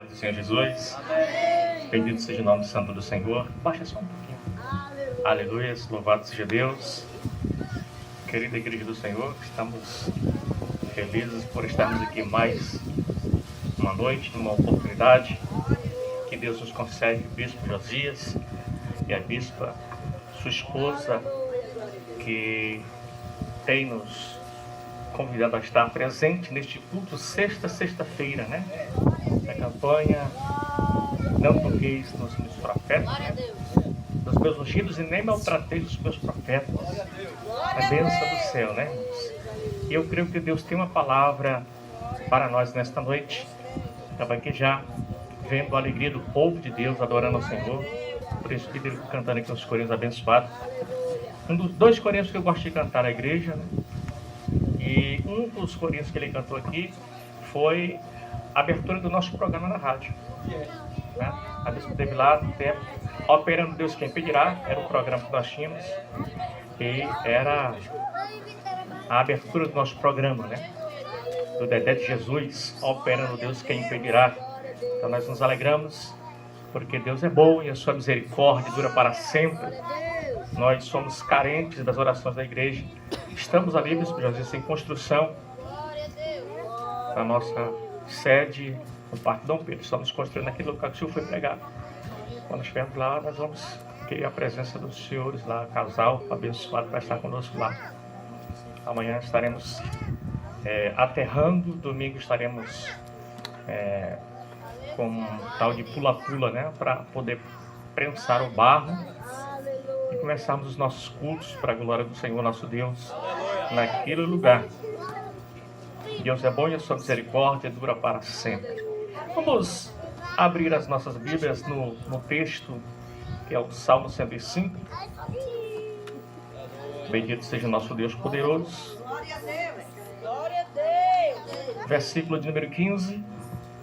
Do Senhor Jesus. Amém. Bendito seja o nome santo do Senhor. Baixa só um pouquinho. Aleluia. Louvado seja Deus. Querida igreja do Senhor, estamos felizes por estarmos aqui mais uma noite, numa oportunidade que Deus nos concede, o bispo Josias e a bispa, sua esposa, que tem nos convidado a estar presente neste culto sexta-feira, né? A campanha Não Toqueis nos Meus Profetas, né? Dos meus ungidos e nem maltrateis os meus profetas. A bênção do céu, né, irmãos? E eu creio que Deus tem uma palavra para nós nesta noite. Estava aqui já vendo a alegria do povo de Deus adorando ao Senhor. Por isso que Deus cantando aqui uns corinhos abençoados. Um dos dois corinhos que eu gosto de cantar na igreja, né? E um dos corinhos que ele cantou aqui foi a abertura do nosso programa na rádio, né? A Deus que teve lá no tempo, Operando Deus Quem Pedirá, era o programa que nós tínhamos, e era a abertura do nosso programa, né? Do Dedé de Jesus, Operando Deus Quem Pedirá. Então nós nos alegramos, porque Deus é bom e a sua misericórdia dura para sempre. Nós somos carentes das orações da igreja. Estamos ali, Bispo José, em construção na nossa sede no Parque Dom Pedro. Estamos construindo aquele local que o senhor foi pregado. Quando estivermos lá, nós vamos querer a presença dos senhores lá, casal abençoado para estar conosco lá. Amanhã estaremos aterrando, domingo estaremos com um tal de pula-pula, né? Para poder prensar o barro e começarmos os nossos cultos para a glória do Senhor nosso Deus naquele lugar. Deus é bom e a sua misericórdia dura para sempre. Vamos abrir as nossas Bíblias no texto que é o Salmo 105. Bendito seja o nosso Deus poderoso. Glória a Deus. Glória a Deus. Versículo de número 15.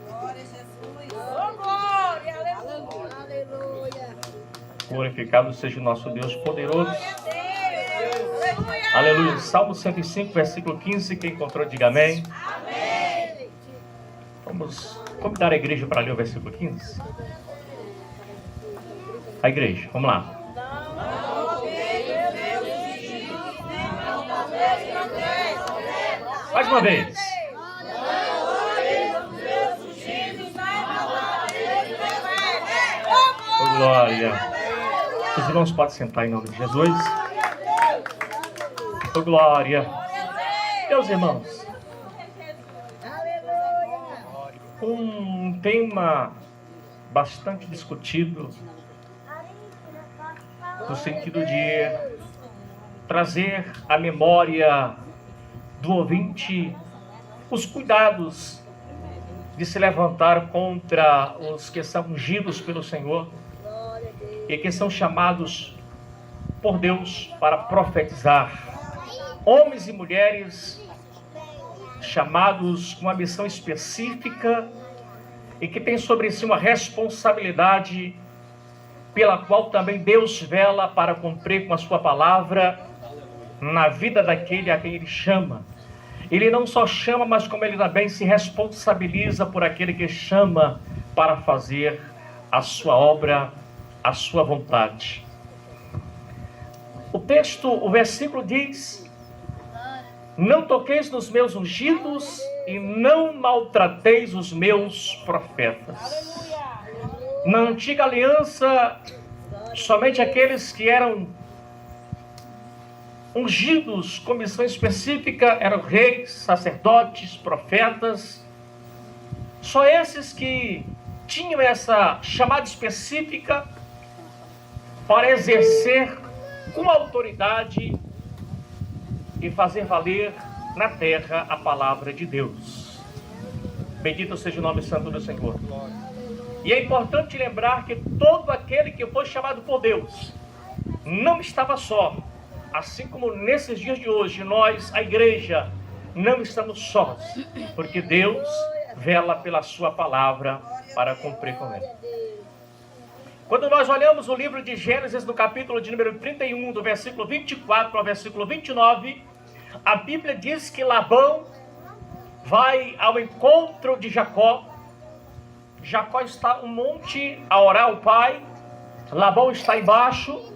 Glória a Jesus. Oh, glória, aleluia. Aleluia. Glorificado seja o nosso Deus poderoso. Glória a Deus. Aleluia. Aleluia. Salmo 105, versículo 15. Quem encontrou, diga amém. Amém. Vamos convidar a igreja para ler o versículo 15. A igreja, vamos lá. Mais uma vez. Oh, glória. Os irmãos podem sentar em nome de Jesus. Oh, glória. Meus irmãos, um tema bastante discutido no sentido de trazer à memória do ouvinte os cuidados de se levantar contra os que são ungidos pelo Senhor e que são chamados por Deus para profetizar. Homens e mulheres chamados com uma missão específica e que tem sobre si uma responsabilidade pela qual também Deus vela para cumprir com a sua palavra na vida daquele a quem Ele chama. Ele não só chama, mas como Ele também se responsabiliza por aquele que chama para fazer a sua obra, a sua vontade. O versículo diz: não toqueis nos meus ungidos e não maltrateis os meus profetas. Na antiga aliança, somente aqueles que eram ungidos com missão específica eram reis, sacerdotes, profetas. Só esses que tinham essa chamada específica para exercer com autoridade e fazer valer na terra a palavra de Deus. Bendito seja o nome santo do Senhor. E é importante lembrar que todo aquele que foi chamado por Deus não estava só. Assim como nesses dias de hoje, nós, a igreja, não estamos sós, porque Deus vela pela sua palavra para cumprir com ela. Quando nós olhamos o livro de Gênesis, no capítulo de número 31, do versículo 24 ao versículo 29, a Bíblia diz que Labão vai ao encontro de Jacó Jacó está um monte a orar ao pai, Labão está embaixo,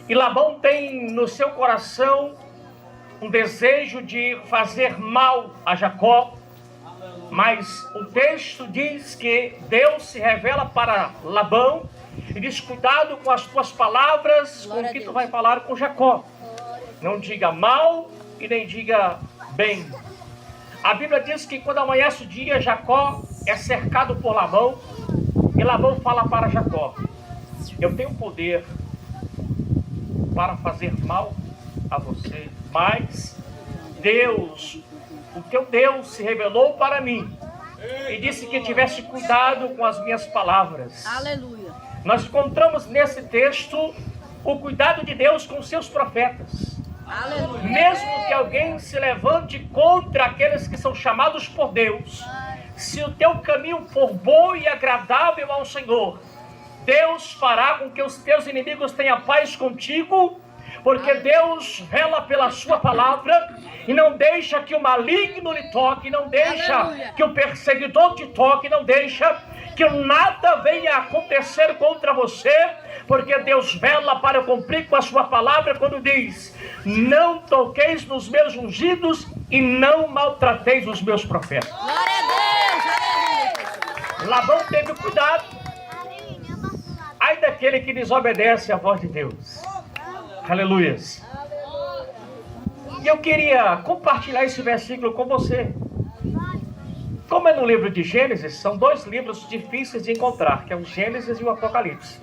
e Labão tem no seu coração um desejo de fazer mal a Jacó, mas o texto diz que Deus se revela para Labão e diz: cuidado com as tuas palavras, com o que tu vai falar com Jacó. Não diga mal e nem diga bem. A Bíblia diz que quando amanhece o dia, Jacó é cercado por Labão, e Labão fala para Jacó: eu tenho poder para fazer mal a você, mas Deus, o teu Deus, se revelou para mim e disse que tivesse cuidado com as minhas palavras. Aleluia. Nós encontramos nesse texto o cuidado de Deus com seus profetas. Aleluia. Mesmo que alguém se levante contra aqueles que são chamados por Deus, se o teu caminho for bom e agradável ao Senhor, Deus fará com que os teus inimigos tenham paz contigo, porque Deus vela pela sua palavra e não deixa que o maligno lhe toque, não deixa que o perseguidor te toque, não deixa que nada venha acontecer contra você, porque Deus vela para cumprir com a sua palavra quando diz: não toqueis nos meus ungidos e não maltrateis os meus profetas. Glória a Deus. Labão teve cuidado. Ai daquele que desobedece à voz de Deus. Aleluias. E eu queria compartilhar esse versículo com você. Como é no livro de Gênesis, são dois livros difíceis de encontrar, que é o Gênesis e o Apocalipse.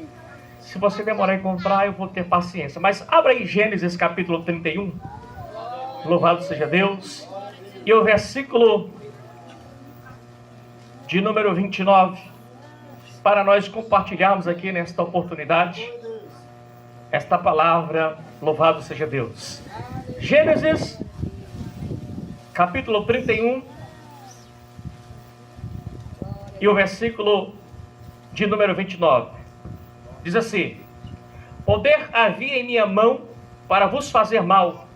Se você demorar a encontrar, eu vou ter paciência. Mas abra aí Gênesis capítulo 31. Louvado seja Deus. E o versículo de número 29. Para nós compartilharmos aqui nesta oportunidade esta palavra. Louvado seja Deus. Gênesis capítulo 31 e o versículo de número 29 diz assim: poder havia em minha mão para vos fazer mal,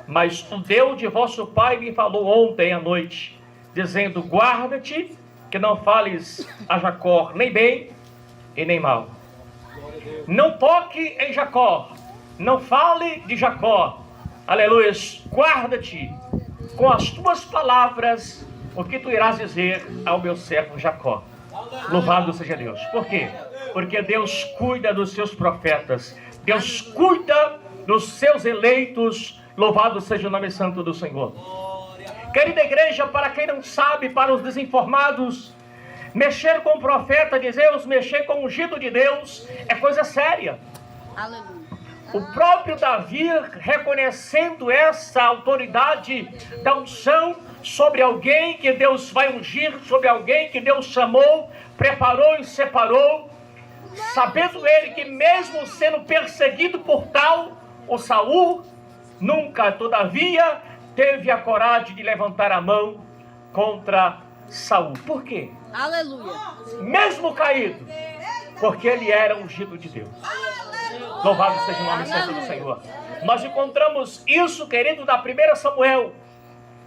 mas o Deus de vosso pai me falou ontem à noite, dizendo: guarda-te que não fales a Jacó nem bem e nem mal. Não toque em Jacó, não fale de Jacó. Aleluia. Guarda-te com as tuas palavras o que tu irás dizer ao meu servo Jacó. Louvado seja Deus. Por quê? Porque Deus cuida dos seus profetas, Deus cuida dos seus eleitos. Louvado seja o nome santo do Senhor. Querida igreja, para quem não sabe, para os desinformados, mexer com o profeta de Deus, mexer com o ungido de Deus é coisa séria. Aleluia. O próprio Davi, reconhecendo essa autoridade da unção sobre alguém que Deus vai ungir, sobre alguém que Deus chamou, preparou e separou, sabendo ele que mesmo sendo perseguido por tal, o Saul nunca, todavia, teve a coragem de levantar a mão contra Saul. Por quê? Aleluia. Mesmo caído, porque ele era ungido de Deus. Louvado seja o nome santo do Senhor. Nós encontramos isso, querido, na 1 Samuel.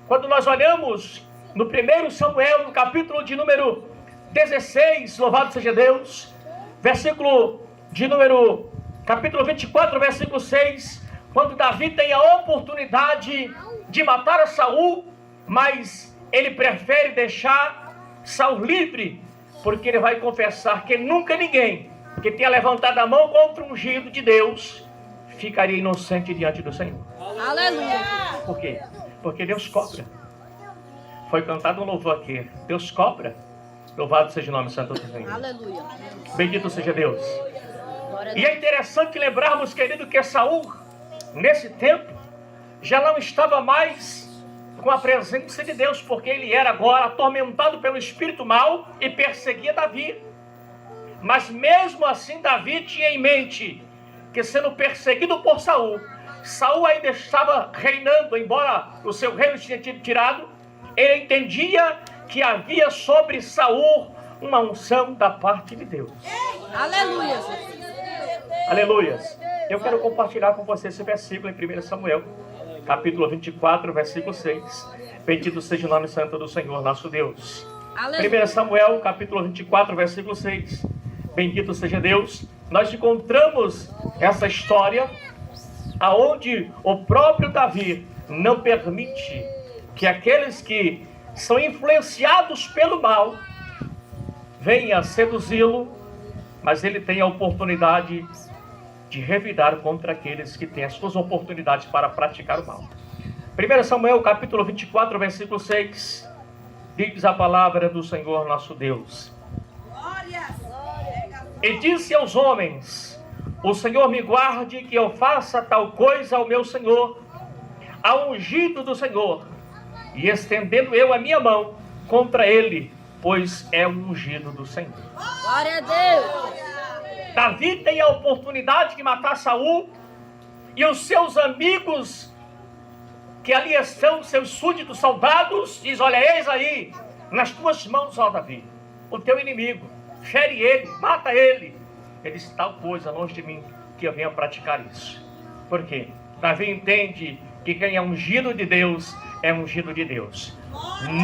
Quando nós olhamos no 1 Samuel, no capítulo de número 16, louvado seja Deus, versículo de número, capítulo 24, versículo 6, quando Davi tem a oportunidade de matar a Saul, mas ele prefere deixar Saul livre, porque ele vai confessar que nunca ninguém que tenha levantado a mão contra o ungido de Deus ficaria inocente diante do Senhor. Aleluia. Por quê? Porque Deus cobra. Foi cantado um louvor aqui. Deus cobra. Louvado seja o nome santo do Senhor. Aleluia. Bendito seja Deus. Glória a E Deus. é interessante lembrarmos, querido, que Saul, nesse tempo, já não estava mais com a presença de Deus, porque ele era agora atormentado pelo espírito mau e perseguia Davi. Mas mesmo assim, Davi tinha em mente que, sendo perseguido por Saul, Saul ainda estava reinando, embora o seu reino tinha sido tirado. Ele entendia que havia sobre Saul uma unção da parte de Deus. Aleluia. Aleluia. Eu quero compartilhar com você esse versículo em 1 Samuel, capítulo 24, versículo 6. Bendito seja o nome santo do Senhor, nosso Deus. Aleluia. 1 Samuel, capítulo 24, versículo 6. Bendito seja Deus. Nós encontramos essa história aonde o próprio Davi não permite que aqueles que são influenciados pelo mal venham seduzi-lo, mas ele tem a oportunidade de revidar contra aqueles que têm as suas oportunidades para praticar o mal. 1 Samuel, capítulo 24, versículo 6, diz a palavra do Senhor nosso Deus. E disse aos homens: o Senhor me guarde que eu faça tal coisa ao meu Senhor, ao ungido do Senhor, e estendendo eu a minha mão contra ele, pois é o ungido do Senhor. Glória a Deus. Davi tem a oportunidade de matar Saul, e os seus amigos, que ali estão, seus súditos soldados, diz: olha, eis aí, nas tuas mãos, ó Davi, o teu inimigo, fere ele, mata ele. Ele diz: tal coisa longe de mim que eu venha praticar isso. Por quê? Davi entende que quem é ungido de Deus é ungido de Deus.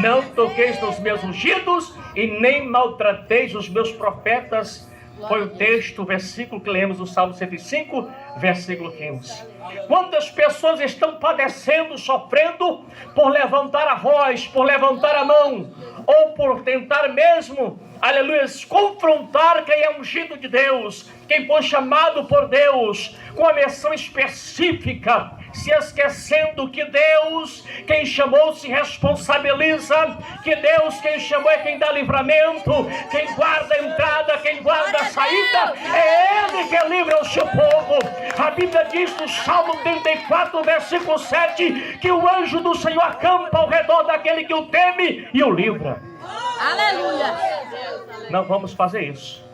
Não toqueis nos meus ungidos e nem maltrateis os meus profetas. Foi o texto, o versículo que lemos do Salmo 105, versículo 15. Quantas pessoas estão padecendo, sofrendo por levantar a voz, por levantar a mão, ou por tentar mesmo, aleluia, confrontar quem é ungido de Deus, quem foi chamado por Deus, com a missão específica, se esquecendo que Deus, quem chamou, se responsabiliza, que Deus, quem chamou, é quem dá livramento, quem guarda a entrada, quem guarda a saída, é Ele que livra o seu povo. A Bíblia diz no Salmo 34, versículo 7, que o anjo do Senhor acampa ao redor daquele que o teme e o livra. Aleluia. Não vamos fazer isso.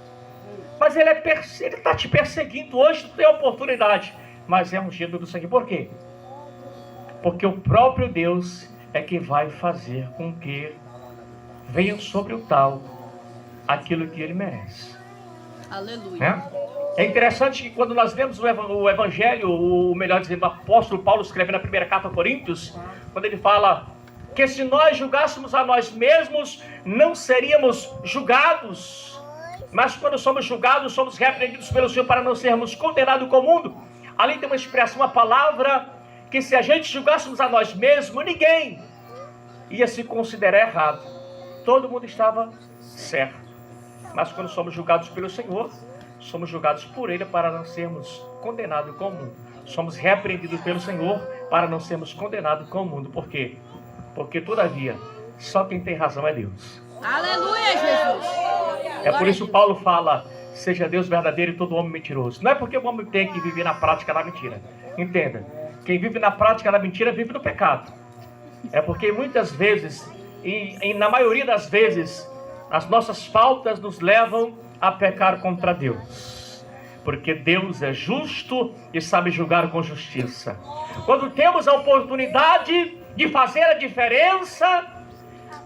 Mas ele está te perseguindo hoje, tu tem a oportunidade. Mas é ungido do Senhor. Por quê? Porque o próprio Deus é que vai fazer com que venha sobre o tal aquilo que ele merece. Aleluia. É interessante que quando nós lemos o Evangelho, ou melhor dizendo, o apóstolo Paulo escreve na primeira carta a Coríntios, quando ele fala que se nós julgássemos a nós mesmos, não seríamos julgados. Mas quando somos julgados, somos repreendidos pelo Senhor para não sermos condenados com o mundo. Ali tem uma expressão, uma palavra, que se a gente julgássemos a nós mesmos, ninguém ia se considerar errado. Todo mundo estava certo. Mas quando somos julgados pelo Senhor, somos julgados por Ele para não sermos condenados com o mundo. Somos repreendidos pelo Senhor para não sermos condenados com o mundo. Por quê? Porque, todavia, só quem tem razão é Deus. Aleluia, Jesus. É por isso que Paulo fala: seja Deus verdadeiro e todo homem mentiroso. Não é porque o homem tem que viver na prática da mentira. Entenda, quem vive na prática da mentira vive no pecado. É porque muitas vezes, e na maioria das vezes, as nossas faltas nos levam a pecar contra Deus. Porque Deus é justo e sabe julgar com justiça. Quando temos a oportunidade de fazer a diferença,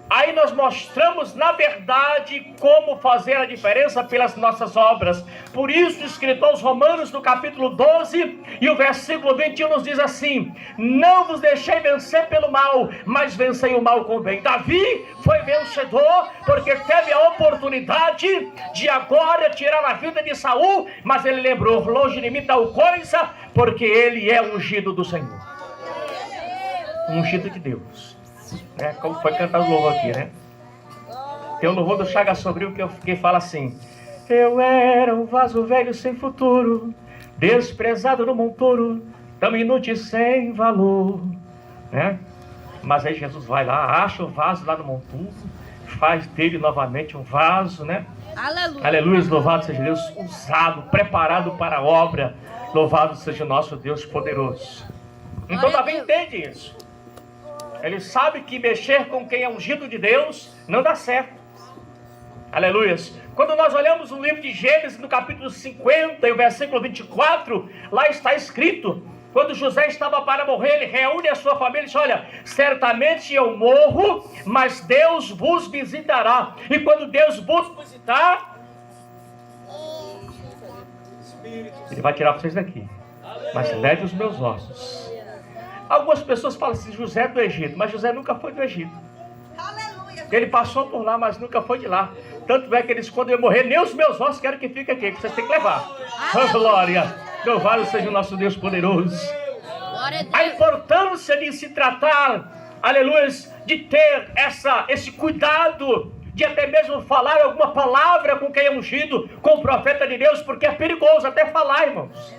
aí nós mostramos, na verdade, como fazer a diferença pelas nossas obras. Por isso, escrito aos Romanos, no capítulo 12, e o versículo 21 nos diz assim: não vos deixei vencer pelo mal, mas vencei o mal com o bem. Davi foi vencedor, porque teve a oportunidade de agora tirar a vida de Saul, mas ele lembrou: longe de mim tal coisa, porque ele é ungido do Senhor. Ungido de Deus. Como foi cantado o louvor aqui, né? Tem o louvor do Chagas Sombrio que fala assim: eu era um vaso velho sem futuro, desprezado no monturo, tão inútil e sem valor, né? Mas aí Jesus vai lá, acha o vaso lá no monturo, faz dele novamente um vaso, né? Aleluia. Aleluia, louvado seja Deus, usado, preparado para a obra. Louvado seja o nosso Deus poderoso. Então Davi entende isso. Ele sabe que mexer com quem é ungido de Deus não dá certo. Aleluia. Quando nós olhamos o livro de Gênesis, no capítulo 50 e o versículo 24, lá está escrito: quando José estava para morrer, ele reúne a sua família e diz: olha, certamente eu morro, mas Deus vos visitará. E quando Deus vos visitar, Ele vai tirar vocês daqui, mas leve os meus ossos. Algumas pessoas falam assim: José é do Egito, mas José nunca foi do Egito. Ele passou por lá, mas nunca foi de lá. Tanto é que eles, quando eu morrer, nem os meus ossos querem que fique aqui, que vocês têm que levar. Oh, glória! Louvado seja o nosso Deus poderoso. A importância de se tratar, aleluia, de ter esse cuidado, de até mesmo falar alguma palavra com quem é ungido, com o profeta de Deus, porque é perigoso até falar, irmãos.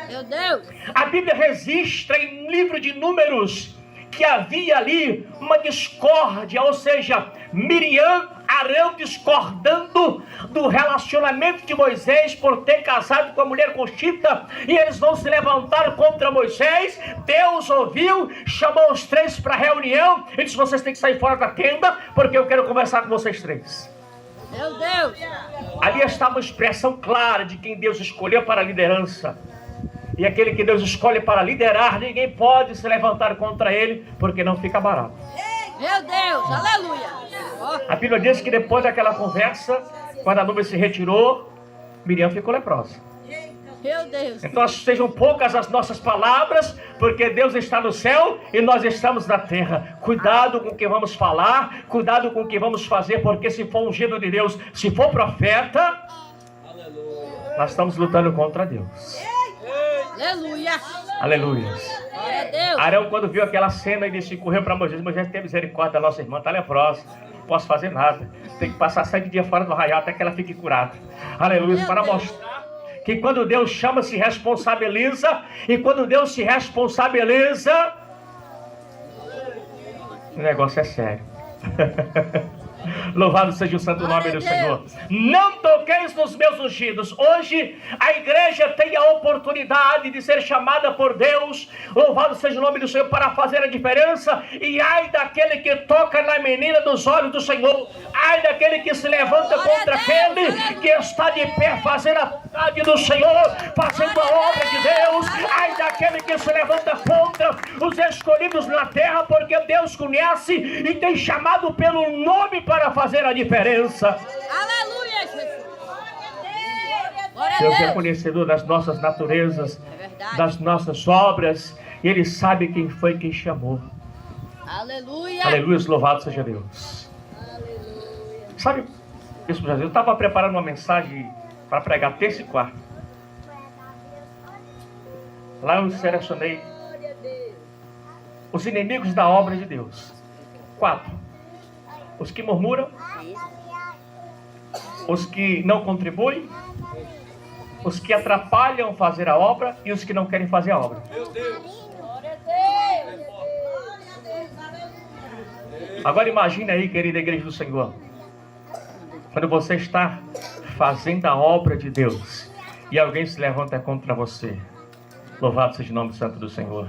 Meu Deus! A Bíblia registra em livro de Números que havia ali uma discórdia, ou seja, Miriam, Arão discordando do relacionamento de Moisés por ter casado com a mulher Conchita, e eles vão se levantar contra Moisés. Deus ouviu, chamou os três para a reunião e disse: vocês têm que sair fora da tenda, porque eu quero conversar com vocês três. Meu Deus! Ali está uma expressão clara de quem Deus escolheu para a liderança. E aquele que Deus escolhe para liderar, ninguém pode se levantar contra ele, porque não fica barato. Meu Deus, aleluia! A Bíblia diz que depois daquela conversa, quando a nuvem se retirou, Miriam ficou leprosa. Meu Deus! Então sejam poucas as nossas palavras, porque Deus está no céu e nós estamos na terra. Cuidado com o que vamos falar, cuidado com o que vamos fazer, porque se for ungido de Deus, se for profeta, nós estamos lutando contra Deus. Aleluia! Aleluia. Glória a Deus! Arão, quando viu aquela cena, e disse, correu para Moisés: Moisés, tem misericórdia da nossa irmã, está leprosa, não posso fazer nada, tem que passar 7 dias fora do arraial até que ela fique curada. Aleluia, para mostrar que quando Deus chama, se responsabiliza, e quando Deus se responsabiliza, o negócio é sério. Louvado seja o santo nome do Senhor. Não toqueis nos meus ungidos. Hoje a igreja tem a oportunidade de ser chamada por Deus, louvado seja o nome do Senhor, para fazer a diferença. E ai daquele que toca na menina dos olhos do Senhor, ai daquele que se levanta contra aquele que está de pé fazendo a vontade do Senhor, fazendo a obra de Deus. Ai daquele que se levanta contra os escolhidos na terra, porque Deus conhece e tem chamado pelo nome para fazer a diferença. Aleluia, Jesus! Glória a Deus é Deus! conhecedor das nossas naturezas, É verdade. das nossas obras, e Ele sabe quem foi quem chamou. Aleluia! Aleluia, louvado seja Deus. Sabe, isso, eu estava preparando uma mensagem para pregar terça e quarta. Lá eu selecionei os inimigos da obra de Deus. 4. Os que murmuram, os que não contribuem, os que atrapalham fazer a obra e os que não querem fazer a obra. Glória a Deus! Agora imagine aí, querida igreja do Senhor, quando você está fazendo a obra de Deus e alguém se levanta contra você. Louvado seja o nome santo do Senhor.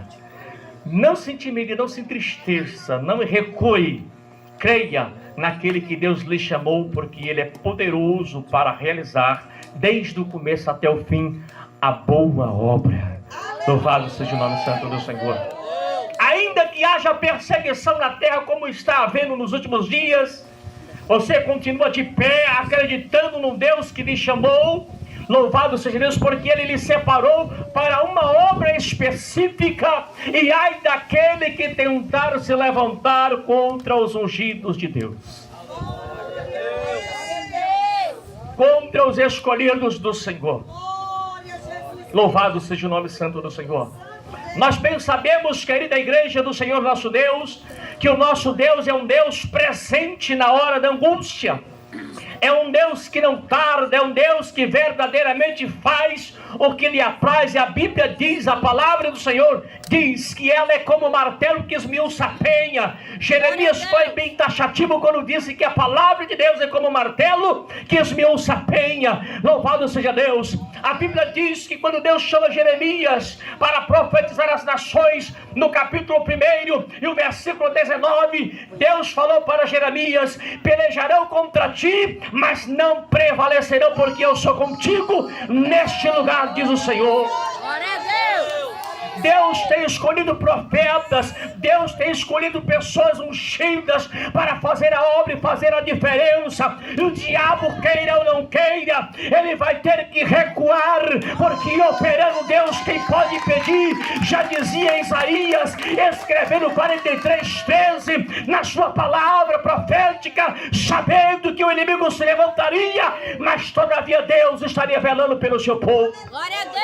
Não se intimide, não se entristeça, não recue. Creia naquele que Deus lhe chamou, porque Ele é poderoso para realizar, desde o começo até o fim, a boa obra. Louvado seja o nome santo do Senhor. Ainda que haja perseguição na terra, como está havendo nos últimos dias, você continua de pé, acreditando no Deus que lhe chamou. Louvado seja Deus, porque Ele lhe separou para uma obra específica. E ai daquele que tentar se levantar contra os ungidos de Deus, contra os escolhidos do Senhor. Louvado seja o nome santo do Senhor. Nós bem sabemos, querida igreja do Senhor nosso Deus, que o nosso Deus é um Deus presente na hora da angústia. É um Deus que não tarda, é um Deus que verdadeiramente faz o que lhe apraz. E a Bíblia diz, a palavra do Senhor diz que ela é como o martelo que esmiuça a penha. Jeremias foi bem taxativo quando disse que a palavra de Deus é como o martelo que esmiuça a penha. Louvado seja Deus. A Bíblia diz que quando Deus chama Jeremias para profetizar as nações, no capítulo 1 e o versículo 19, Deus falou para Jeremias: pelejarão contra ti, mas não prevalecerão, porque eu sou contigo neste lugar, diz o Senhor. Glória a Deus! Deus tem escolhido profetas, Deus tem escolhido pessoas ungidas para fazer a obra e fazer a diferença. E o diabo, queira ou não queira, ele vai ter que recuar, porque operando Deus, quem pode impedir? Já dizia Isaías, escrevendo 43:13 na sua palavra profética, sabendo que o inimigo se levantaria, mas todavia Deus estaria velando pelo seu povo. Glória a Deus!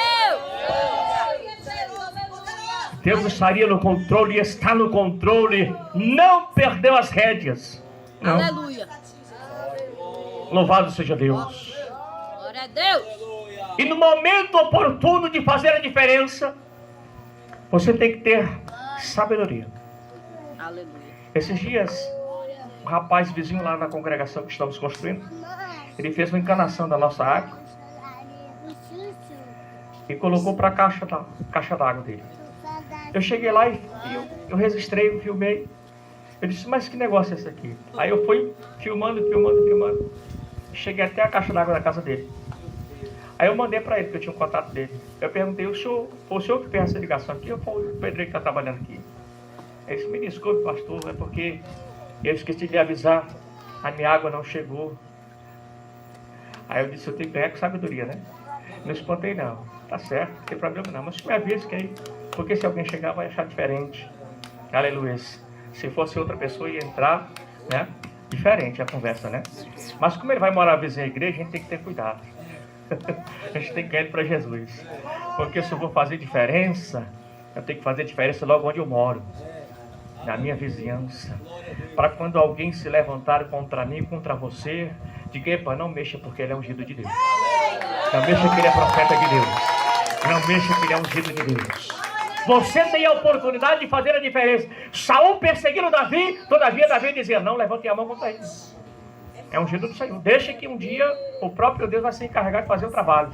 Deus estaria no controle e está no controle, não perdeu as rédeas. Não. Aleluia! Louvado seja Deus. Glória a Deus! E no momento oportuno de fazer a diferença, você tem que ter sabedoria. Aleluia! Esses dias, um rapaz vizinho lá na congregação que estamos construindo, ele fez uma encanação da nossa água e colocou para a caixa d'água dele. Eu cheguei lá e eu registrei, eu filmei. Eu disse, mas que negócio é esse aqui? Aí eu fui filmando. Cheguei até a caixa d'água da casa dele. Aí eu mandei para ele, porque eu tinha um contato dele. Eu perguntei, foi o senhor que fez essa ligação aqui ou foi o pedreiro que está trabalhando aqui? Ele disse, me desculpe, pastor, é porque eu esqueci de avisar, a minha água não chegou. Aí eu disse, eu tenho que ganhar com sabedoria, né? Não espantei não, tá certo, não tem problema não, mas me avisa que aí, porque se alguém chegar vai achar diferente. Aleluia. Se fosse outra pessoa ia entrar, né? Diferente a conversa, né? Mas como ele vai morar vizinho à igreja, a gente tem que ter cuidado. A gente tem que ganhar ele para Jesus. Porque se eu vou fazer diferença, eu tenho que fazer diferença logo onde eu moro, na minha vizinhança. Para quando alguém se levantar contra mim, contra você, diga, epa, não mexa porque ele é ungido de Deus. Não mexa que ele é profeta de Deus. Não mexa que ele é ungido de Deus. Você tem a oportunidade de fazer a diferença. Saul perseguindo Davi, todavia Davi dizia, não levante a mão contra ele. É ungido do Senhor. Deixa que um dia o próprio Deus vai se encarregar de fazer o trabalho.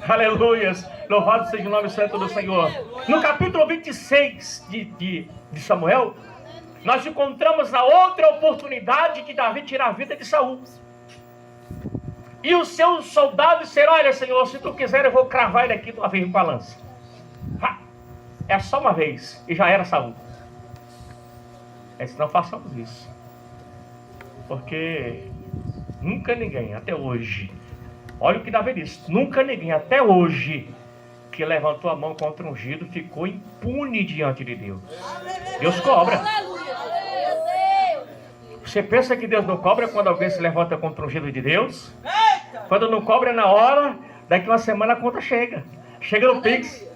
Aleluias. Louvado seja o nome santo do Senhor. No capítulo 26 de Samuel, nós encontramos a outra oportunidade de Davi tirar a vida de Saul. E os seus soldados disseram, olha Senhor, se tu quiser eu vou cravar ele aqui de uma vez com a lança. É só uma vez e já era Saul. Não façamos isso. Porque nunca ninguém, até hoje, olha o que Davi disse, nunca ninguém, até hoje, que levantou a mão contra um ungido, ficou impune diante de Deus. Deus cobra. Você pensa que Deus não cobra quando alguém se levanta contra um ungido de Deus? Quando não cobra na hora, daqui uma semana a conta chega. Chega no Pix.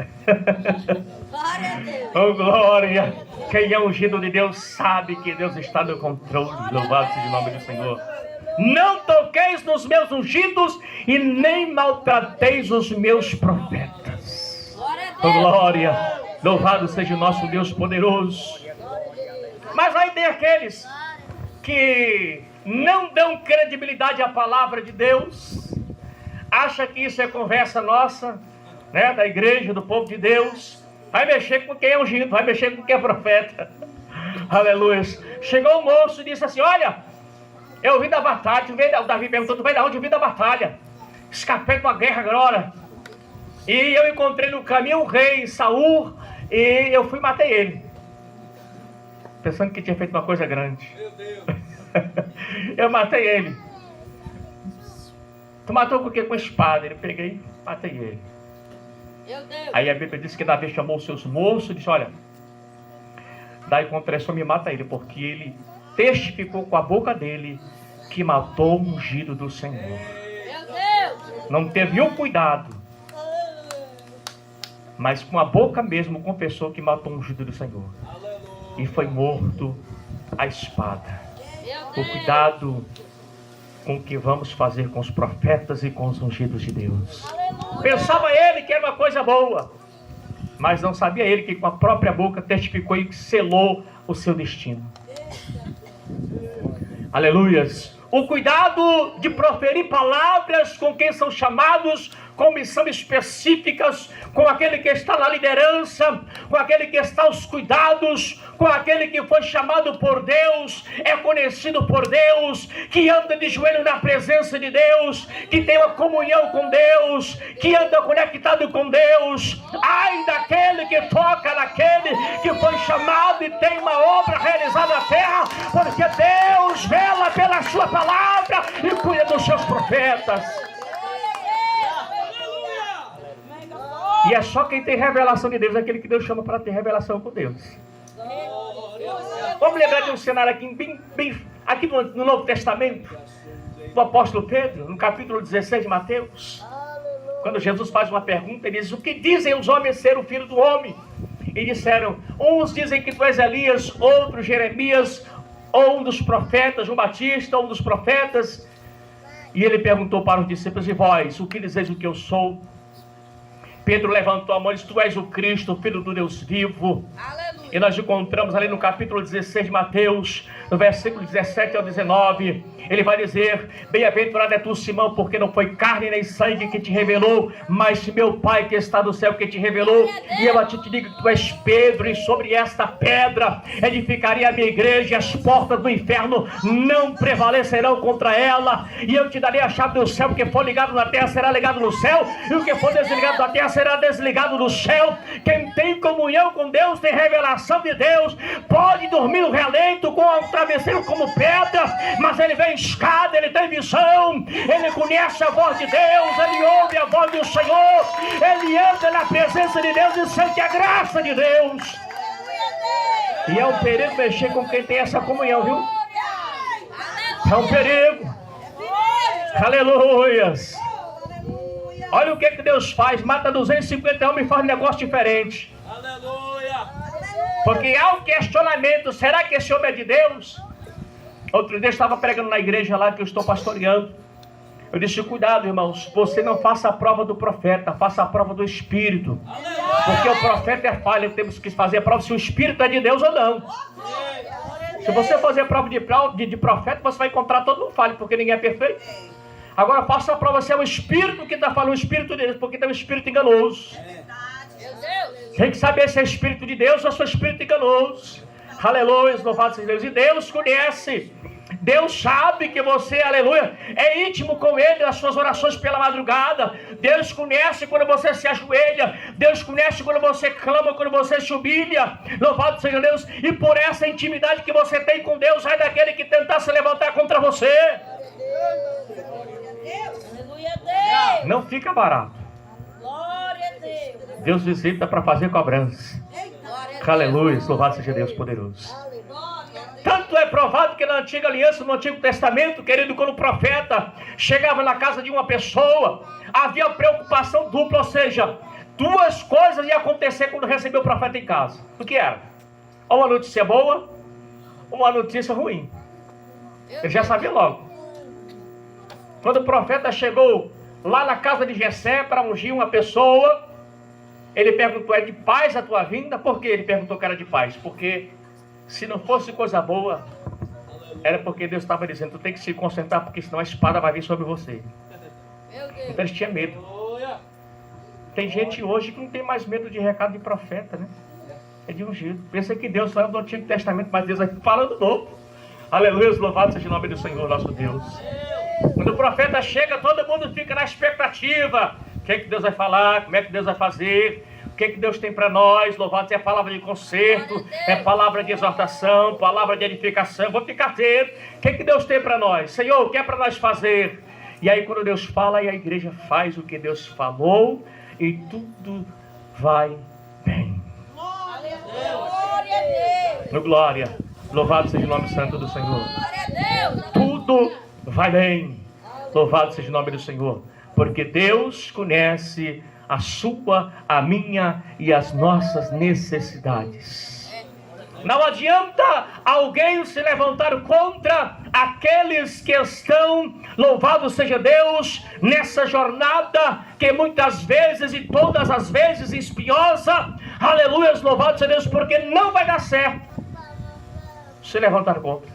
Oh glória! Quem é ungido de Deus sabe que Deus está no controle. Louvado seja o nome do Senhor. Não toqueis nos meus ungidos e nem maltrateis os meus profetas. Oh glória! Louvado seja o nosso Deus poderoso. Mas aí tem aqueles que não dão credibilidade à palavra de Deus. Acha que isso é conversa nossa, né, da igreja, do povo de Deus. Vai mexer com quem é ungido, vai mexer com quem é profeta. Aleluia. Chegou o moço e disse assim, olha, eu vim da batalha. O Davi perguntou, tu veio da onde? Eu vim da batalha. Escapei de uma guerra agora. E eu encontrei no caminho o rei Saul e eu fui e matei ele. Pensando que tinha feito uma coisa grande. Eu matei ele. Tu matou com o quê? Com a espada. Ele peguei e matei ele. Aí a Bíblia diz que Davi chamou os seus moços e disse, olha, daí contra isso me mata ele, porque ele testificou com a boca dele que matou o ungido do Senhor. Não teve um cuidado, mas com a boca mesmo confessou que matou o ungido do Senhor. E foi morto à espada. O cuidado com o que vamos fazer com os profetas e com os ungidos de Deus. Pensava ele que era uma coisa boa, mas não sabia ele que com a própria boca testificou e selou o seu destino. Aleluias. O cuidado de proferir palavras com quem são chamados com missão específicas, com aquele que está na liderança, com aquele que está aos cuidados, com aquele que foi chamado por Deus, é conhecido por Deus, que anda de joelho na presença de Deus, que tem uma comunhão com Deus, que anda conectado com Deus. Ai daquele que toca naquele que foi chamado e tem uma obra realizada na terra, porque Deus vela pela sua palavra e cuida dos seus profetas. E é só quem tem revelação de Deus, aquele que Deus chama para ter revelação com Deus. Vamos lembrar de um cenário aqui no Novo Testamento, do apóstolo Pedro, no capítulo 16 de Mateus. Quando Jesus faz uma pergunta, ele diz: o que dizem os homens ser o filho do homem? E disseram: uns dizem que tu és Elias, outros Jeremias, ou um dos profetas, João Batista, ou um dos profetas. E ele perguntou para os discípulos: e vós, o que dizeis o que eu sou? Pedro levantou a mão e disse: tu és o Cristo, o Filho do Deus vivo. Aleluia. E nós encontramos ali no capítulo 16 de Mateus, no versículo 17 ao 19, ele vai dizer: bem-aventurado é tu, Simão, porque não foi carne nem sangue que te revelou, mas meu Pai que está no céu que te revelou. E eu a ti te digo que tu és Pedro, e sobre esta pedra edificarei a minha igreja, e as portas do inferno não prevalecerão contra ela. E eu te darei a chave do céu, o que for ligado na terra será ligado no céu, e o que for desligado na terra será desligado no céu. Quem tem comunhão com Deus, tem revelação de Deus, pode dormir no relento com um travesseiro como pedra, mas ele vem escada, ele tem visão, ele conhece a voz de Deus, ele ouve a voz do Senhor, ele anda na presença de Deus e sente a graça de Deus. E é um perigo mexer com quem tem essa comunhão, viu? É um perigo. Aleluias. Olha o que Deus faz: mata 250 homens e faz um negócio diferente. Aleluia. Porque há um questionamento: será que esse homem é de Deus? Outro dia eu estava pregando na igreja lá que eu estou pastoreando. Eu disse: cuidado, irmãos, você não faça a prova do profeta, faça a prova do Espírito. Porque o profeta é falho, temos que fazer a prova se o Espírito é de Deus ou não. Se você fazer a prova de profeta, você vai encontrar todo mundo falho, porque ninguém é perfeito. Agora faça a prova se é o Espírito que está falando, o Espírito de Deus, porque tem um Espírito enganoso. Tem que saber se é Espírito de Deus ou se é Espírito enganoso. Aleluia, louvado seja Deus. E Deus conhece, Deus sabe que você, aleluia, é íntimo com Ele nas suas orações pela madrugada. Deus conhece quando você se ajoelha, Deus conhece quando você clama, quando você se humilha. Louvado seja Deus. E por essa intimidade que você tem com Deus, ai daquele que tentar se levantar contra você. Não fica barato. Deus visita para fazer cobrança. Aleluia, louvado seja Deus poderoso. Tanto é provado que na antiga aliança, no Antigo Testamento, querido, quando o profeta chegava na casa de uma pessoa, havia preocupação dupla, ou seja, duas coisas iam acontecer quando recebeu o profeta em casa. O que era? Ou uma notícia boa, ou uma notícia ruim. Ele já sabia logo. Quando o profeta chegou lá na casa de Jessé para ungir uma pessoa, ele perguntou: é de paz a tua vinda? Por que ele perguntou que era de paz? Porque se não fosse coisa boa, era porque Deus estava dizendo: tu tem que se concentrar, porque senão a espada vai vir sobre você. Então ele tinha medo. Tem gente hoje que não tem mais medo de recado de profeta, né? É de ungido. Pensa que Deus fala do Antigo Testamento, mas Deus fala do Novo. Aleluia, louvado seja o nome do Senhor nosso Deus. Quando o profeta chega, todo mundo fica na expectativa. O que é que Deus vai falar? Como é que Deus vai fazer? O que é que Deus tem para nós? Louvado, é palavra de conserto, é palavra de exortação, palavra de edificação. Vou ficar atento. O que é que Deus tem para nós? Senhor, o que é para nós fazer? E aí quando Deus fala, aí a igreja faz o que Deus falou e tudo vai bem. No glória. Louvado seja o nome santo do Senhor. Tudo vai bem. Louvado seja o nome do Senhor. Porque Deus conhece a sua, a minha e as nossas necessidades. Não adianta alguém se levantar contra aqueles que estão, louvado seja Deus, nessa jornada que muitas vezes e todas as vezes espinhosa. Aleluia, louvado seja Deus, porque não vai dar certo se levantar contra.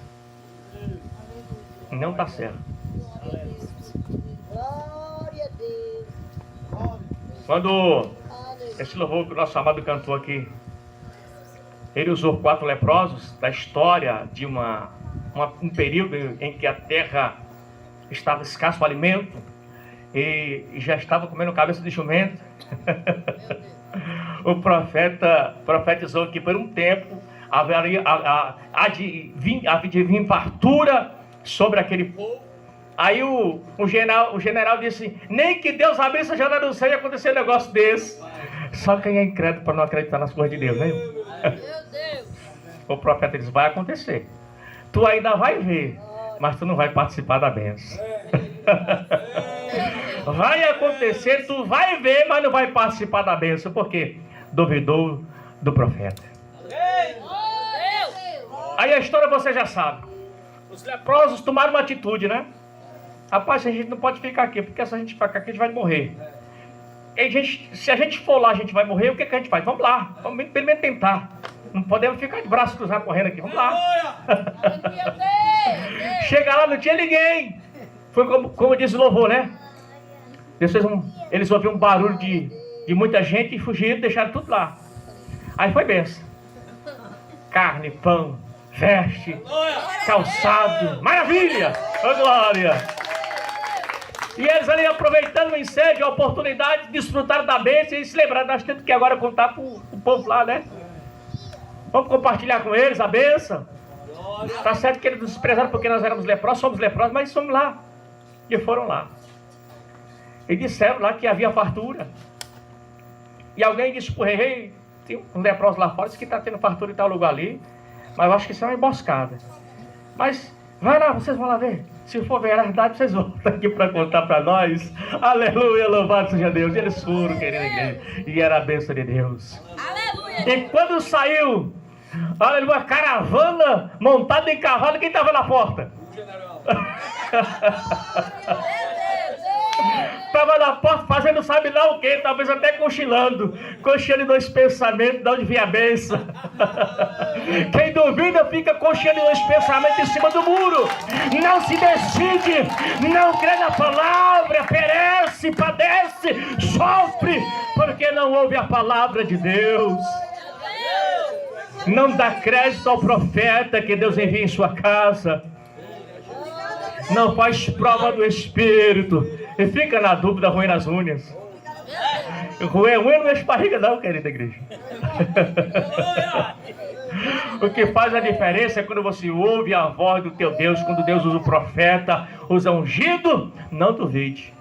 Não está certo. Quando esse louvor que o nosso amado cantou aqui, ele usou 4 leprosos da história de um período em que a terra estava escasso o alimento e já estava comendo cabeça de jumento. O profeta profetizou que por um tempo há de vir fartura sobre aquele povo. Aí o general disse: nem que Deus abrisse a janela do céu e acontecer um negócio desse. Só quem é incrédulo para não acreditar nas coisas de Deus, né? O profeta disse: vai acontecer. Tu ainda vai ver, mas tu não vai participar da bênção. Vai acontecer, tu vai ver, mas não vai participar da bênção. Por quê? Duvidou do profeta. Aí a história você já sabe. Os leprosos tomaram uma atitude, né? Rapaz, a gente não pode ficar aqui, porque se a gente ficar aqui, a gente vai morrer. Se a gente for lá, a gente vai morrer, o que a gente faz? Vamos lá, vamos pelo menos tentar. Não podemos ficar de braços cruzados correndo aqui, vamos lá. Chega lá, não tinha ninguém. Foi como diz o louvor, né? Eles ouviram um barulho de muita gente e fugiram, deixaram tudo lá. Aí foi benção. Carne, pão, veste, calçado, maravilha! Ô glória! E eles ali aproveitando o incêndio, a oportunidade, desfrutaram da bênção e se lembraram. Nós temos que agora contar para o povo lá, né? Vamos compartilhar com eles a bênção. Tá certo que eles nos desprezaram porque nós éramos leprosos, somos leprosos, mas somos lá. E foram lá. E disseram lá que havia fartura. E alguém disse pro rei: tem um leproso lá fora, disse que está tendo fartura em tal lugar ali, mas eu acho que isso é uma emboscada. Mas vai lá, vocês vão lá ver. Se for verdade, vocês voltam aqui para contar para nós. Aleluia, louvado seja Deus. E eles foram, querida igreja, e era a bênção de Deus. Aleluia. E quando saiu, aleluia, uma caravana montada em cavalo, quem estava na porta? O general. Estava na porta fazendo sabe lá o que, talvez até cochilando em 2 pensamentos de onde vinha a bênção. Quem duvida fica cocheando em 2 pensamentos em cima do muro, não se decide, não crê na palavra, perece, padece, sofre, porque não ouve a palavra de Deus. Não dá crédito ao profeta que Deus envia em sua casa, não faz prova do Espírito e fica na dúvida, ruim nas unhas. Ruim não é barriga não, querida igreja. O que faz a diferença é quando você ouve a voz do teu Deus. Quando Deus usa o profeta, usa ungido, não duvide,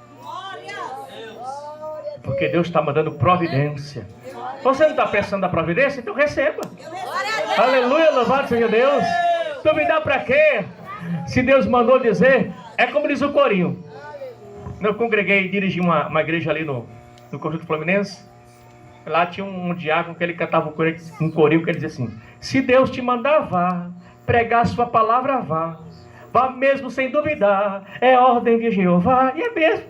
porque Deus está mandando providência. Você não está pensando na providência? Então receba. Aleluia, louvado seja Deus. Duvidar para quê? Se Deus mandou dizer, é como diz o corinho. Eu congreguei e dirigi uma igreja ali no Conjunto Fluminense. Lá tinha um diácono que ele cantava um corinho que ele dizia assim: se Deus te mandar, vá, pregar a sua palavra, vá. Vá mesmo sem duvidar, é ordem de Jeová. E é mesmo.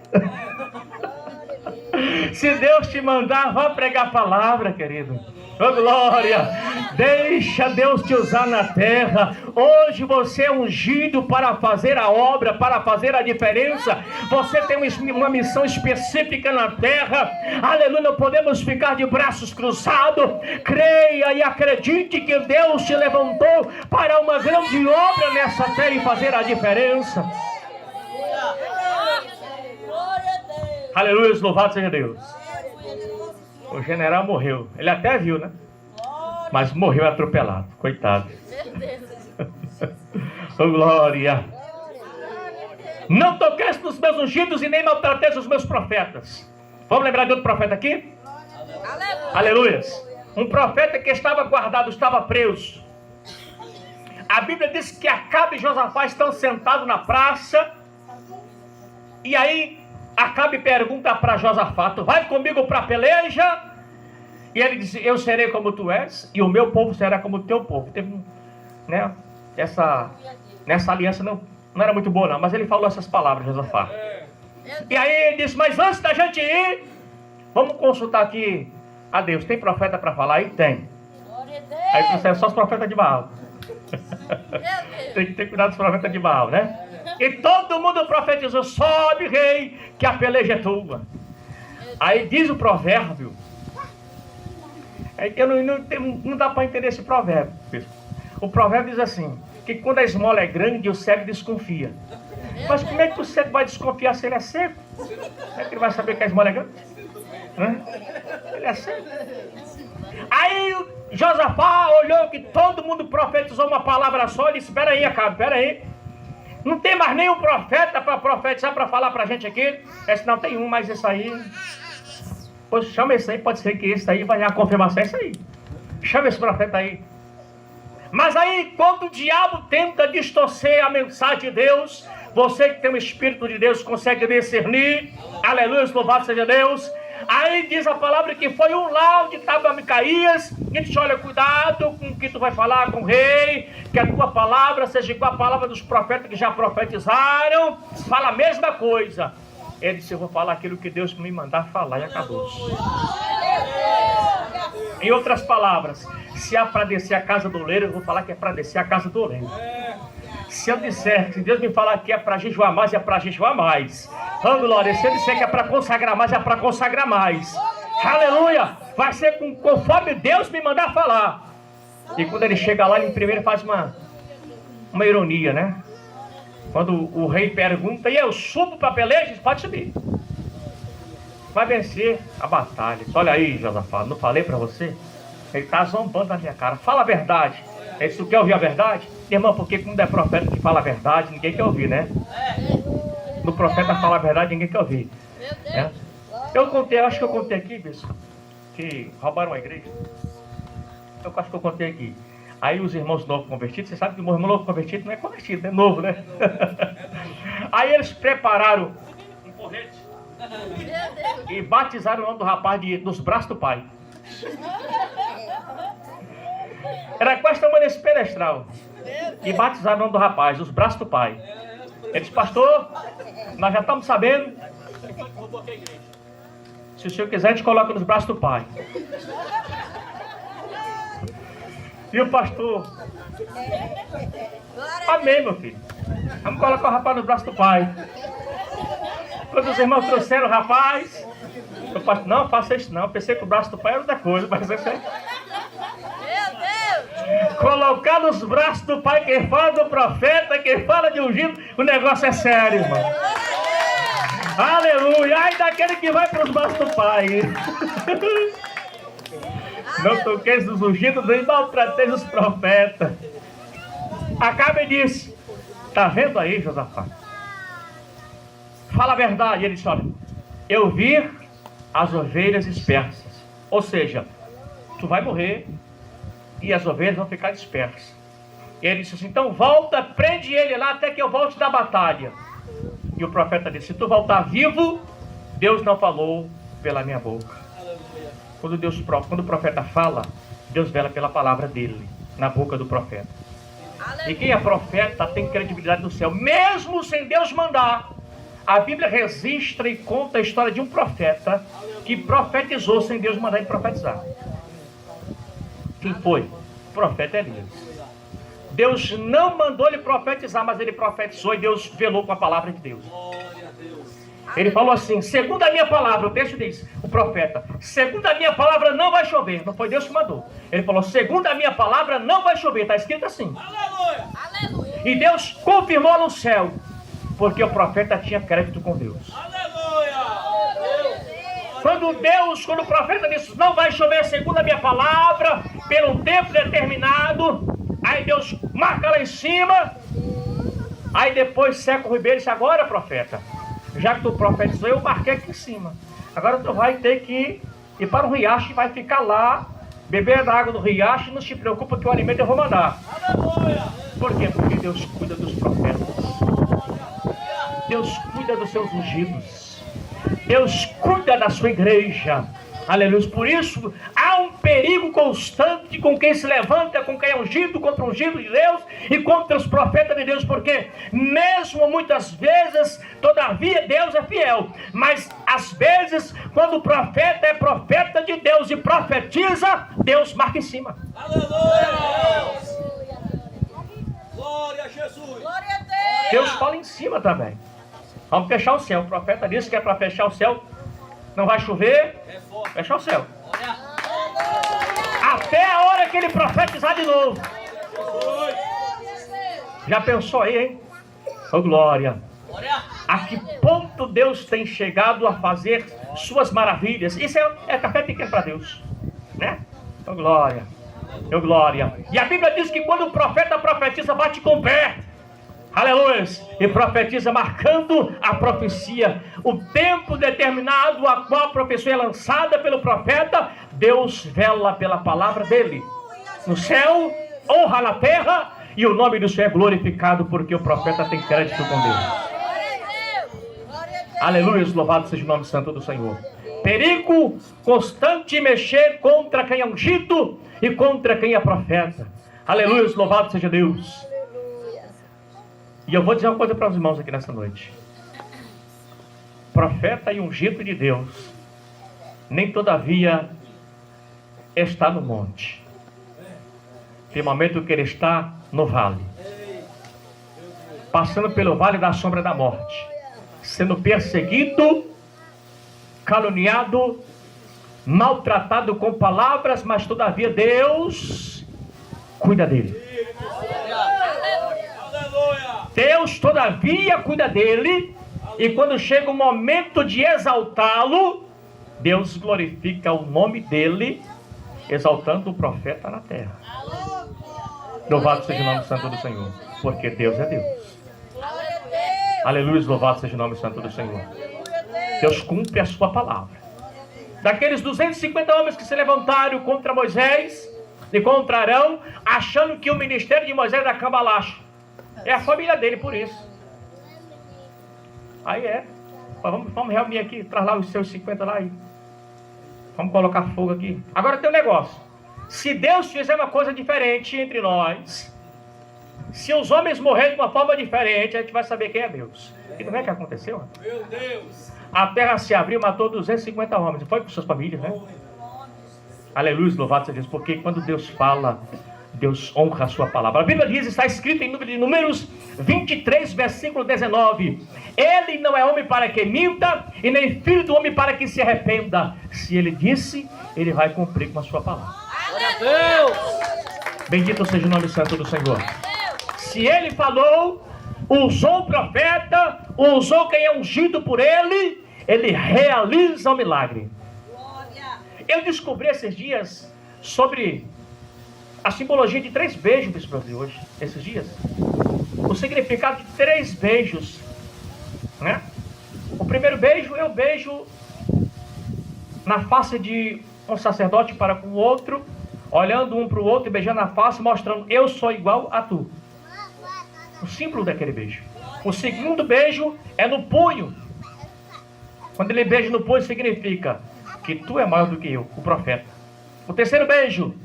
Se Deus te mandar, vá pregar a palavra, querido. Oh, glória! Deixa Deus te usar na terra. Hoje você é ungido para fazer a obra, para fazer a diferença. Você tem uma missão específica na terra. Aleluia, não podemos ficar de braços cruzados. Creia e acredite que Deus te levantou para uma grande obra nessa terra e fazer a diferença. Aleluia, louvado seja Deus. O general morreu. Ele até viu, né? Mas morreu atropelado. Coitado. Oh, glória. Não toqueis nos meus ungidos e nem maltrateis os meus profetas. Vamos lembrar de outro profeta aqui? Aleluia. Um profeta que estava guardado, estava preso. A Bíblia diz que Acabe e Josafá estão sentados na praça. E aí Acabe pergunta para Josafá: tu vai comigo para a peleja? E ele disse: eu serei como tu és, e o meu povo será como o teu povo. Teve, né, nessa aliança não era muito boa não, mas ele falou essas palavras, Josafá. E aí ele disse: mas antes da gente ir, vamos consultar aqui a Deus. Tem profeta para falar? Aí tem. Aí disseram: só os profetas de Baal. Tem que ter cuidado dos profetas de Baal, né? E todo mundo profetizou: sobe, rei, que a peleja é tua. Aí diz o provérbio. Não dá para entender esse provérbio. O provérbio diz assim, que quando a esmola é grande, o cego desconfia. Mas como é que o cego vai desconfiar se ele é cego? Como é que ele vai saber que a esmola é grande? Ele é cego. Aí Josafá olhou que todo mundo profetizou uma palavra só e disse, espera aí, Acabe, espera aí. Não tem mais nenhum profeta para profetizar, para falar para a gente aqui? Esse não tem um, mas esse aí... Pois chama esse aí, pode ser que esse aí vai dar a confirmação, é isso aí. Chama esse profeta aí. Mas aí, quando o diabo tenta distorcer a mensagem de Deus, você que tem o Espírito de Deus consegue discernir, aleluia, louvado seja Deus. Aí diz a palavra que foi um lá onde estava Micaías, e disse, olha, cuidado com o que tu vai falar com o rei, que a tua palavra seja igual a palavra dos profetas que já profetizaram, fala a mesma coisa. Ele disse, eu vou falar aquilo que Deus me mandar falar, e acabou. Em outras palavras, se há para descer a casa do oleiro, eu vou falar que é para descer a casa do oleiro. Se eu disser, se Deus me falar que é para jejuar mais, é para jejuar mais. Oh, glória, se eu disser que é para consagrar mais, é para consagrar mais. Aleluia! Vai ser conforme Deus me mandar falar. E quando ele chega lá, ele primeiro faz uma ironia, né? Quando o rei pergunta, e eu subo para a peleja? Pode subir. Vai vencer a batalha. Olha aí, Josafá, não falei para você? Ele está zombando na minha cara. Fala a verdade. Ele disse, tu quer ouvir a verdade? Irmão, porque quando é profeta que fala a verdade, ninguém quer ouvir, né? No profeta fala a verdade, ninguém quer ouvir. É? Eu acho que eu contei aqui, bispo, que roubaram a igreja. Eu acho que eu contei aqui. Aí os irmãos novos convertidos, você sabe que o irmão novo convertido não é convertido, é novo, né? Aí eles prepararam um porrete e batizaram o nome do rapaz dos braços do pai. Era quase tamanho desse pedestral. E batizaram o nome do rapaz, os braços do pai. Ele disse, pastor, nós já estamos sabendo. Se o senhor quiser, a gente coloca nos braços do pai. E o pastor, amém, meu filho. Vamos colocar o rapaz nos braços do pai. Quando os irmãos trouxeram o rapaz, o pastor, não, faça isso não. Eu pensei que o braço do pai era outra coisa, mas eu sei. Colocar nos braços do pai, quem fala do profeta, quem fala de ungido, o negócio é sério, irmão. Aleluia! Ai daquele que vai para os braços do pai. Não toqueis os ungidos, nem maltrateis os profetas. Acabe e disse, tá vendo aí, Josafá? Fala a verdade. Ele disse, olha, eu vi as ovelhas dispersas. Ou seja, tu vai morrer e as ovelhas vão ficar dispersas. E ele disse assim, então volta, prende ele lá até que eu volte da batalha. E o profeta disse, se tu voltar vivo, Deus não falou pela minha boca. Quando o profeta fala, Deus vela pela palavra dele, na boca do profeta. E quem é profeta tem credibilidade no céu, mesmo sem Deus mandar. A Bíblia registra e conta a história de um profeta que profetizou sem Deus mandar ele profetizar. Quem foi? O profeta Elias. Deus não mandou ele profetizar, mas ele profetizou e Deus velou com a palavra de Deus. Ele falou assim, segundo a minha palavra, o texto diz, o profeta, segundo a minha palavra não vai chover. Não foi Deus que mandou. Ele falou, segundo a minha palavra não vai chover. Está escrito assim. Aleluia. E Deus confirmou no céu, porque o profeta tinha crédito com Deus. Aleluia. Quando o profeta disse, não vai chover segundo a minha palavra, pelo tempo determinado, aí Deus marca lá em cima, aí depois seca o ribeiro e disse, agora profeta, já que tu profetizou, eu marquei aqui em cima. Agora tu vai ter que ir para o riacho e vai ficar lá, beber da água do riacho, e não se preocupa que o alimento eu vou mandar. Por quê? Porque Deus cuida dos profetas. Deus cuida dos seus ungidos. Deus cuida da sua igreja. Aleluia. Por isso, há um perigo constante com quem se levanta, com quem é ungido, contra o ungido de Deus e contra os profetas de Deus, porque mesmo muitas vezes, todavia Deus é fiel, mas às vezes, quando o profeta é profeta de Deus e profetiza, Deus marca em cima. Aleluia! Glória a Jesus! Glória a Deus! Deus fala em cima também. Vamos fechar o céu. O profeta disse que é para fechar o céu não vai chover, fecha o céu. Até a hora que ele profetizar de novo. Já pensou aí, hein? Oh, glória. A que ponto Deus tem chegado a fazer suas maravilhas. Isso é café pequeno para Deus, né? Oh, glória. Oh, glória. E a Bíblia diz que quando o profeta profetiza, bate com o pé. Aleluia. E profetiza marcando a profecia. O tempo determinado a qual a profecia é lançada pelo profeta, Deus vela pela palavra dele. No céu, honra na terra, e o nome do Senhor é glorificado, porque o profeta tem crédito com Deus. Aleluia, louvado seja o nome santo do Senhor. Perigo constante mexer contra quem é ungido e contra quem é profeta. Aleluia, louvado seja Deus. E eu vou dizer uma coisa para os irmãos aqui nessa noite. Profeta e ungido de Deus, nem todavia está no monte. Tem momento que ele está no vale, passando pelo vale da sombra da morte, sendo perseguido, caluniado, maltratado com palavras, mas todavia Deus cuida dele. Deus todavia cuida dele, e quando chega o momento de exaltá-lo, Deus glorifica o nome dele, exaltando o profeta na terra. Louvado seja o nome santo do Senhor, porque Deus é Deus. Aleluia, louvado seja o nome santo do Senhor. Deus cumpre a sua palavra. Daqueles 250 homens que se levantaram contra Moisés e contra Arão, achando que o ministério de Moisés era cambalacho. É a família dele, por isso. Aí vamos reunir aqui, traz lá os seus 50 lá aí. Vamos colocar fogo aqui. Agora tem um negócio. Se Deus fizer uma coisa diferente entre nós, se os homens morrerem de uma forma diferente, a gente vai saber quem é Deus. E não é que aconteceu? Meu Deus! A terra se abriu, matou 250 homens. Foi com suas famílias, né? Aleluia, louvado seja Deus. Porque quando Deus fala, Deus honra a sua palavra. A Bíblia diz, está escrito em Números 23, versículo 19. Ele não é homem para que minta, e nem filho do homem para que se arrependa. Se ele disse, ele vai cumprir com a sua palavra. Glória a Deus! Bendito seja o nome santo do Senhor. Se ele falou, usou o profeta, usou quem é ungido por ele, ele realiza o milagre. Eu descobri esses dias sobre a simbologia de 3 beijos desse Brasil hoje, esses dias. O significado de 3 beijos, né? O primeiro beijo é o beijo na face de um sacerdote para com o outro, olhando um para o outro e beijando a face, mostrando, eu sou igual a tu. O símbolo daquele beijo. O segundo beijo é no punho. Quando ele beija no punho, significa que tu é maior do que eu, o profeta. O terceiro beijo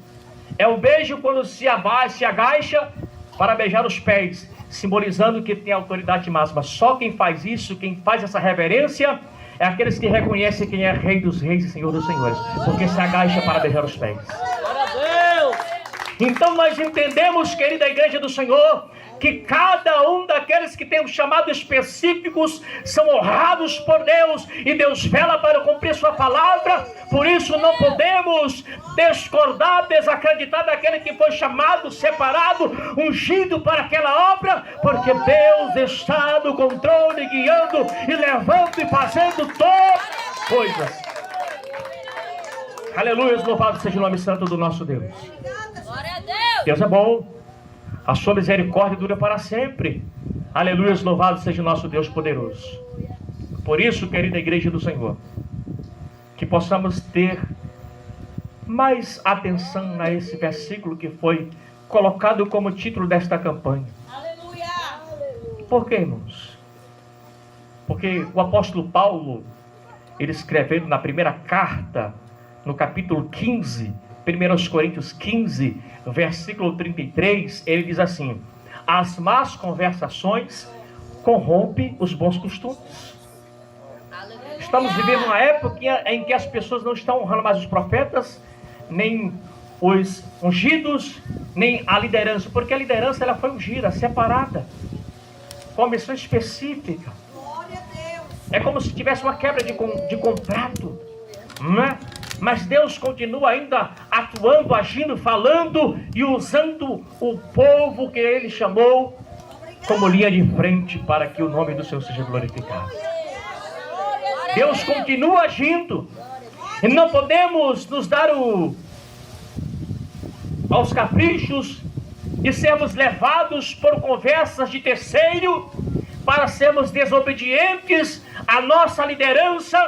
é o beijo quando se agacha para beijar os pés, simbolizando que tem autoridade máxima. Só quem faz isso, quem faz essa reverência, é aqueles que reconhecem quem é Rei dos Reis e Senhor dos Senhores, porque se agacha para beijar os pés. Então nós entendemos, querida igreja do Senhor, que cada um daqueles que tem um chamado específicos são honrados por Deus, e Deus vela para cumprir sua palavra. Por isso não podemos discordar, desacreditar daquele que foi chamado, separado, ungido para aquela obra, porque Deus está no controle, guiando e levando e fazendo todas as coisas. Aleluia, louvado seja o nome santo do nosso Deus. Glória a Deus. Deus é bom. A sua misericórdia dura para sempre. Aleluia, louvado seja o nosso Deus poderoso. Por isso, querida igreja do Senhor, que possamos ter mais atenção a esse versículo que foi colocado como título desta campanha. Aleluia. Por quê, irmãos? Porque o apóstolo Paulo, ele escrevendo na primeira carta, no capítulo 15, 1 Coríntios 15, versículo 33, ele diz assim: as más conversações corrompem os bons costumes. Estamos vivendo uma época em que as pessoas não estão honrando mais os profetas, nem os ungidos, nem a liderança, porque a liderança ela foi ungida, separada, com uma missão específica. É como se tivesse uma quebra de contrato, não é? Mas Deus continua ainda atuando, agindo, falando e usando o povo que Ele chamou como linha de frente para que o nome do Senhor seja glorificado. Deus continua agindo e não podemos nos dar aos caprichos de sermos levados por conversas de terceiro para sermos desobedientes à nossa liderança,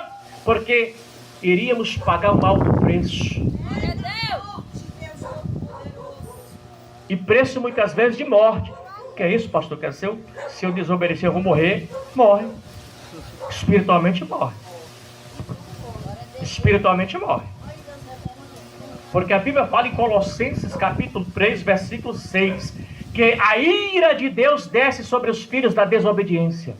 porque iríamos pagar um alto preço. E preço muitas vezes de morte. Que é isso, pastor? Quer dizer, se eu desobedecer eu vou morrer? Morre. Espiritualmente morre. Espiritualmente morre. Porque a Bíblia fala em Colossenses capítulo 3, versículo 6, que a ira de Deus desce sobre os filhos da desobediência.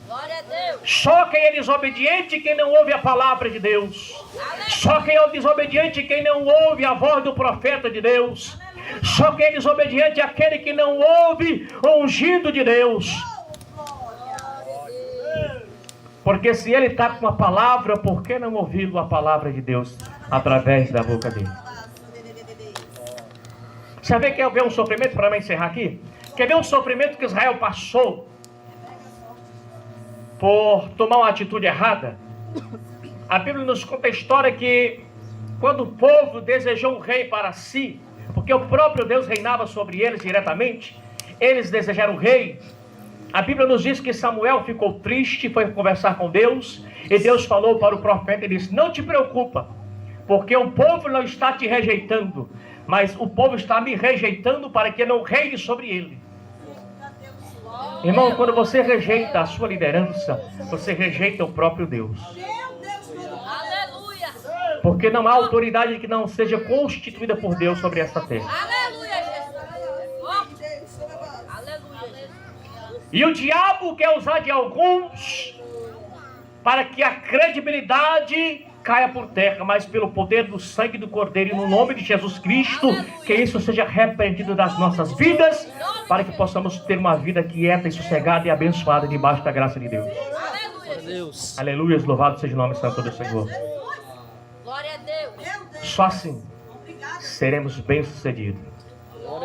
Só quem é desobediente quem não ouve a palavra de Deus. Só quem é desobediente quem não ouve a voz do profeta de Deus. Só quem é desobediente é aquele que não ouve o ungido de Deus. Porque se ele está com a palavra, por que não ouvir a palavra de Deus através da boca dele? Sabe que quer ver um sofrimento, para me encerrar aqui? Quer ver um sofrimento que Israel passou por tomar uma atitude errada? A Bíblia nos conta a história que quando o povo desejou um rei para si, porque o próprio Deus reinava sobre eles diretamente, eles desejaram um rei. A Bíblia nos diz que Samuel ficou triste, foi conversar com Deus, e Deus falou para o profeta e disse: não te preocupa, porque o povo não está te rejeitando, mas o povo está me rejeitando para que eu não reine sobre ele. Irmão, quando você rejeita a sua liderança, você rejeita o próprio Deus. Porque não há autoridade que não seja constituída por Deus sobre esta terra. E o diabo quer usar de alguns para que a credibilidade caia por terra, mas pelo poder do sangue do Cordeiro e no nome de Jesus Cristo, que isso seja repreendido das nossas vidas, para que possamos ter uma vida quieta e sossegada e abençoada debaixo da graça de Deus. Deus. Aleluia, louvado seja o nome santo do Senhor. Glória a Deus. Só assim seremos bem-sucedidos.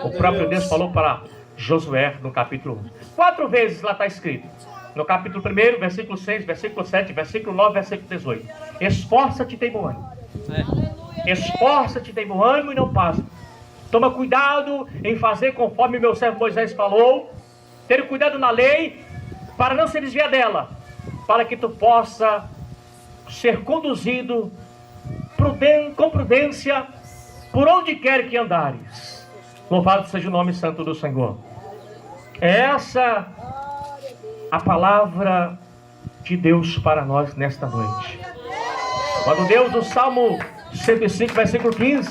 O próprio Deus falou para Josué no capítulo 1. 4 vezes lá está escrito. No capítulo 1, versículo 6, versículo 7, versículo 9, versículo 18. Esforça-te e tem bom ânimo. Esforça-te e tem bom ânimo e não passa. Toma cuidado em fazer conforme meu servo Moisés falou. Ter cuidado na lei para não se desviar dela, para que tu possa ser conduzido com prudência por onde quer que andares. Louvado seja o nome santo do Senhor. Essa a palavra de Deus para nós nesta noite. Quando Deus, no Salmo 105, versículo 15,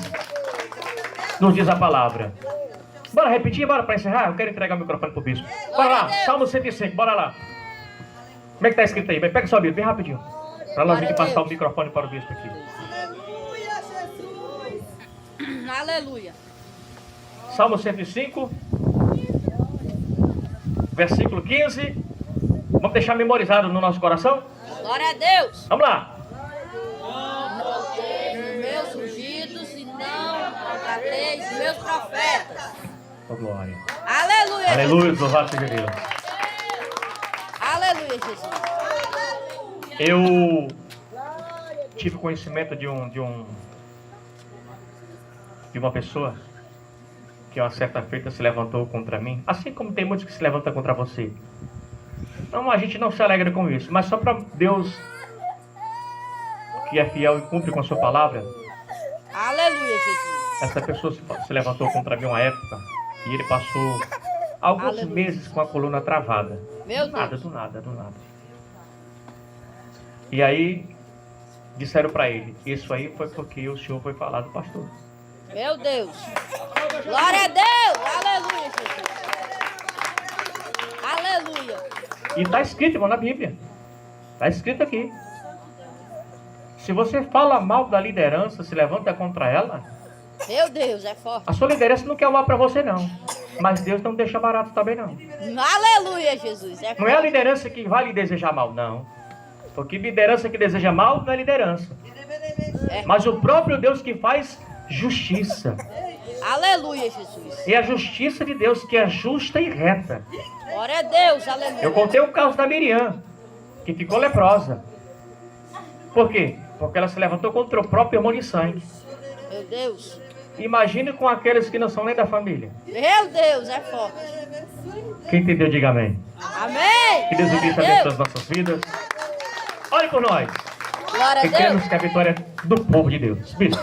nos diz a palavra. Bora repetir, bora para encerrar? Eu quero entregar o microfone para o bispo. Bora lá, Salmo 105, bora lá. Como é que está escrito aí? Pega sua Bíblia, bem rapidinho. Para nós vir passar o microfone para o bispo aqui. Aleluia, Jesus. Aleluia. Salmo 105, versículo 15. Vamos deixar memorizado no nosso coração? Glória a Deus. Vamos lá. Meus ungidos e não contrateis meus profetas. Oh, glória. Aleluia. Aleluia, louvado seja Deus. Aleluia, Jesus. Eu tive conhecimento de uma pessoa que uma certa feita se levantou contra mim, assim como tem muitos que se levantam contra você. Não, a gente não se alegra com isso, mas só para Deus, que é fiel e cumpre com a sua palavra. Aleluia, Jesus. Essa pessoa se levantou contra mim uma época e ele passou alguns meses com a coluna travada. Meu Deus. Do nada. E aí disseram para ele: isso aí foi porque o senhor foi falar do pastor. Meu Deus. Glória a Deus. Aleluia, Jesus. Aleluia. E está escrito, irmão, na Bíblia. Está escrito aqui. Se você fala mal da liderança, se levanta contra ela. Meu Deus, é forte. A sua liderança não quer o mal para você, não. Mas Deus não deixa barato também, não. Aleluia, Jesus. É forte. Não é a liderança que vai lhe desejar mal, não. Porque liderança que deseja mal não é liderança. Mas o próprio Deus que faz justiça. Aleluia, Jesus. E a justiça de Deus que é justa e reta. Glória a Deus, aleluia. Eu contei o caso da Miriam, que ficou leprosa. Por quê? Porque ela se levantou contra o próprio irmão de sangue. Meu Deus. Imagine com aqueles que não são nem da família. Meu Deus, é forte. Quem entendeu, diga amém. Amém. Que Deus Glória a abençoe Deus. as nossas vidas. Ore por nós. Glória a E Deus. cremos que a vitória é do povo de Deus. Bispo.